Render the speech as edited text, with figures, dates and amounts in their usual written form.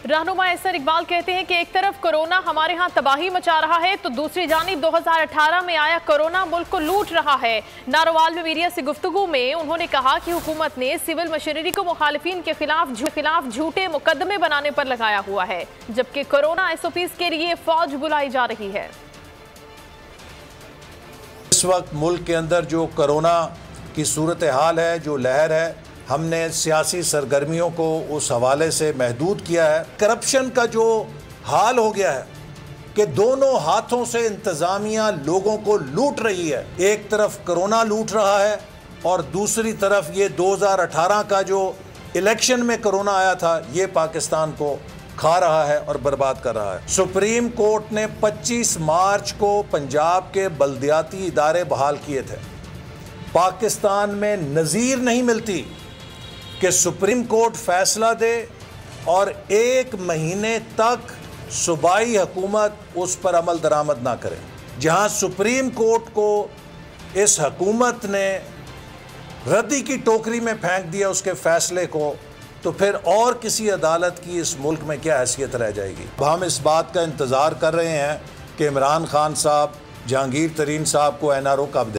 रहनुमा एहसन इकबाल कहते हैं कि एक तरफ कोरोना हमारे यहाँ तबाही मचा रहा है तो दूसरी जानिब 2018 में आया कोरोना मुल्क को लूट रहा है। नारोवाल में मीडिया से गुफ्तगू में उन्होंने कहा कि हुकूमत ने सिविल मशीनरी को मुखालिफिन के खिलाफ झूठे मुकदमे बनाने पर लगाया हुआ है, जबकि कोरोना SOPs के लिए फौज बुलाई जा रही है। इस वक्त मुल्क के अंदर जो कोरोना की सूरत हाल है, जो लहर है, हमने सियासी सरगर्मियों को उस हवाले से महदूद किया है। करप्शन का जो हाल हो गया है कि दोनों हाथों से इंतज़ामिया लोगों को लूट रही है। एक तरफ कोरोना लूट रहा है और दूसरी तरफ ये 2018 का जो इलेक्शन में कोरोना आया था, ये पाकिस्तान को खा रहा है और बर्बाद कर रहा है। सुप्रीम कोर्ट ने 25 मार्च को पंजाब के बल्दियाती इदारे बहाल किए थे। पाकिस्तान में नज़ीर नहीं मिलती कि सुप्रीम कोर्ट फैसला दे और 1 महीने तक सूबाई हुकूमत उस पर अमल दरामद ना करे। जहां सुप्रीम कोर्ट को इस हुकूमत ने रद्दी की टोकरी में फेंक दिया उसके फैसले को, तो फिर और किसी अदालत की इस मुल्क में क्या हैसियत रह जाएगी। हम इस बात का इंतज़ार कर रहे हैं कि इमरान खान साहब जहांगीर तरीन साहब को NRO कब दें।